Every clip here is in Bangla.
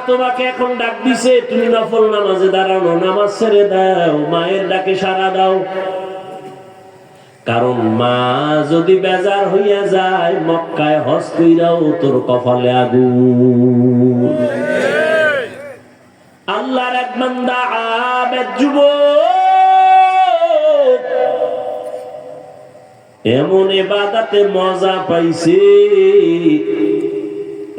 তোমাকে এখন ডাক দিছে, তুমি নফল নামাজে দাঁড়ানো, নামাজ ছেড়ে দাও, মায়ের ডাকে সাড়া দাও। কারণ মা যদি বেজার হইয়া যায়, মক্কায় হজ কইরাও তোর কপালে আগুন। আল্লাহর এক বান্দা আবেদ যুবক এমন ইবাদতে মজা পাইছে,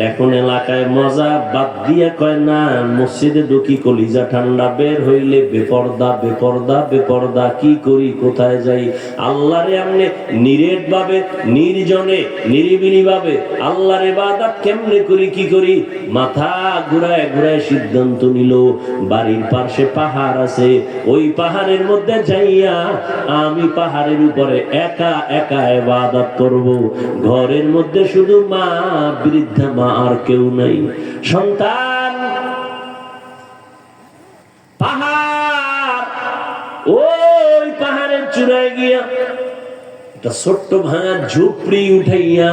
এখন এলাকায় মজা বাদ দিয়ে কয় না মসজিদে ঢুকি কলিজা ঠান্ডা, বের হইলে বেপরদা বেপরদা বেপরদা, কি করি কোথায় যাই। আল্লাহরে আমনে নিরেট ভাবে, নির্জনে নিরিবিলি ভাবে আল্লাহর ইবাদত কেমনে করি, কি করি, মাথা ঘুরায় ঘুরায় সিদ্ধান্ত নিল বাড়ির পাশে পাহাড় আছে, ওই পাহাড়ের মধ্যে যাইয়া আমি পাহাড়ের উপরে একা একা ইবাদত করব। ঘরের মধ্যে শুধু মা, বৃদ্ধা মা, আর কেউ নাই। সন্তান পাহাড়, ওই পাহাড়ের চূড়ায় গিয়া একটা ছোট্ট ভাঙা ঝুপড়ি উঠাইয়া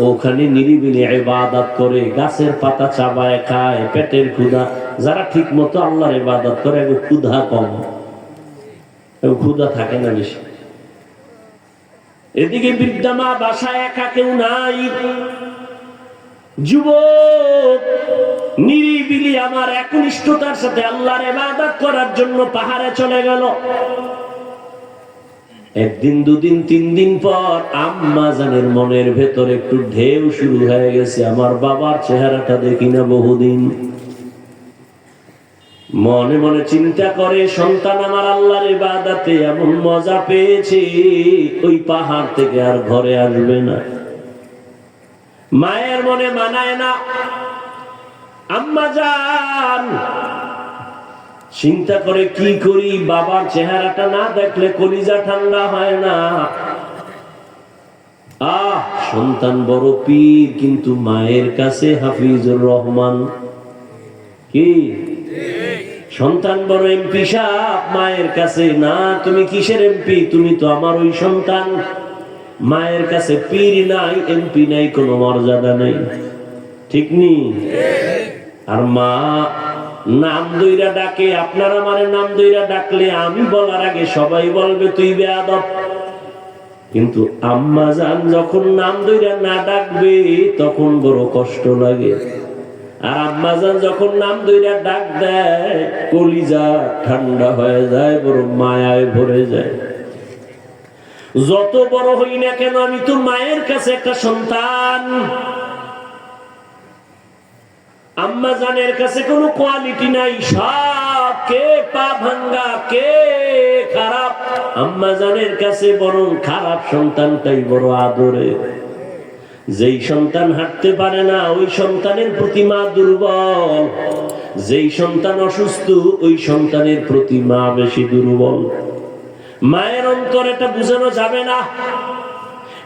ওখানে নিরিবিলি ইবাদত করে, গাছের পাতা চাবায় খায়, পেটের ক্ষুধা। যারা ঠিক মতো আল্লাহর ইবাদত করে ক্ষুধা কম, ক্ষুধা থাকে না বেশি। এদিকে বৃদ্ধা মা বাসায় একা, কেউ নাই। যুবক নিরিবিলি আমার একনিষ্ঠতার সাথে আল্লাহর ইবাদত করার জন্য পাহাড়ে চলে গেল। একদিন, দুদিন, 3 দিন পর আম্মা জানের মনের ভেতর একটু ঢেউ শুরু হয়ে গেছে, আমার বাবার চেহারাটা দেখি না বহুদিন। মনে মনে চিন্তা করে, সন্তান আমার আল্লাহর ইবাদতে এমন মজা পেয়েছে, ওই পাহাড় থেকে আর ঘরে আসবে না। মায়ের মনে মানায় না। আম্মা জান চিন্তা করে, কি করি, বাবার চেহারাটা না দেখলে কলিজা ঠান্ডা হয় না। সন্তান বড় পীর, কিন্তু মায়ের কাছে হাফিজুর রহমান। কি সন্তান বড় এমপি সাহেব, মায়ের কাছে না। তুমি কিসের এমপি? তুমি তো আমার ওই সন্তান। মায়ের কাছে পীর নাই, এমপি নাই, কোনো মর্যাদা নাই, ঠিক নি? আর মা নাম দইরা ডাকে, আপনারা মানে নাম দইরা ডাকলে আমি বলার আগে সবাই বলবে তুই বেয়াদব। কিন্তু আম্মা জান যখন নাম দইরা না ডাকবে তখন বড় কষ্ট লাগে। আর আম্মা জান যখন নাম দইরা ডাক দেয়, কলিজা ঠান্ডা হয়ে যায়, বড় মায়ায় ভরে যায়। যত বড় হই না কেন, আমি তো মায়ের কাছে একটা সন্তান। আম্মা জানের কাছে কোনো কোয়ালিটি নাই, সব কে পা ভাঙ্গা, কে খারাপ। আম্মা জানের কাছে বরং খারাপ সন্তানটাই বড় আদরে। যেই সন্তান হাঁটতে পারে না, ওই সন্তানের প্রতি মা দুর্বল। যেই সন্তান অসুস্থ, ওই সন্তানের প্রতি মা বেশি দুর্বল। মায়ের অন্তর এটা বুঝানো যাবে না।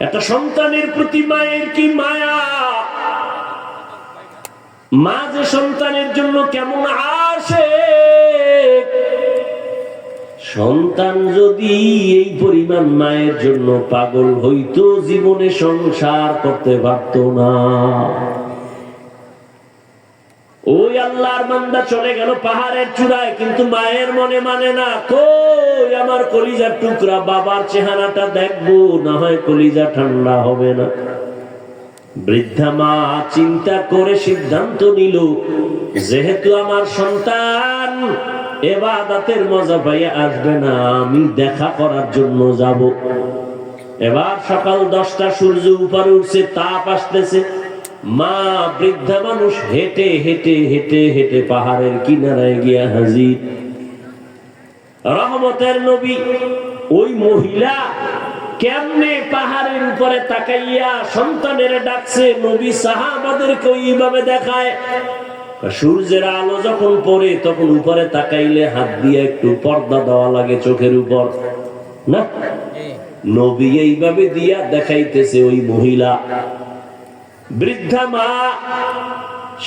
একটা সন্তানের প্রতি মায়ের কি মায়া, মা যে সন্তানের জন্য কেমন আসে। সন্তান যদি এই পরিমাণ মায়ের জন্য পাগল হইতো, জীবনে সংসার করতে পারত না। ওই আল্লাহর বান্দা চলে গেল পাহাড়ের চূড়ায়, কিন্তু মায়ের মনে মানে না। কই আমার কলিজার টুকরা, বাবার চেহারাটা দেখবো, না হয় কলিজা ঠান্ডা হবে না। বৃদ্ধা মা চিন্তা করে সিদ্ধান্ত নিল, যেহেতু আমার সন্তান ইবাদতের মজা পাইয়া আসবে না, আমি দেখা করার জন্য যাব। এবার সকাল 10টা, সূর্য উপরে উঠছে, তাপ আসতেছে। মা বৃদ্ধা মানুষ হেঁটে হেঁটে হেঁটে হেঁটে পাহাড়ের কিনারায় গিয়া হাজির। রহমতের নবী ওই মহিলা কেমনে পাহাড়ের উপরে তাকাইয়া সন্তানের ডাকছে, নবী সাহাবাদেরকে ওইভাবে দেখায়। সূর্যের আলো যখন পড়ে তখন উপরে তাকাইলে হাত দিয়ে একটু পর্দা দেওয়া লাগে চোখের উপর, না? নবী এইভাবে দিয়া দেখাইতেছে ওই মহিলা। বৃদ্ধা মা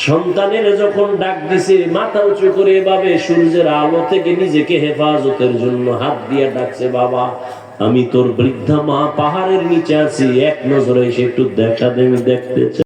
সন্তানের যখন ডাক দিছে, মাথা উঁচু করে এভাবে সূর্যের আলো থেকে নিজেকে হেফাজতের জন্য হাত দিয়ে ডাকছে, বাবা আমি তোর বৃদ্ধা মা পাহাড়ের নিচে আছি, এক নজরে এসে একটু দেখা দেবে, দেখতে চাই।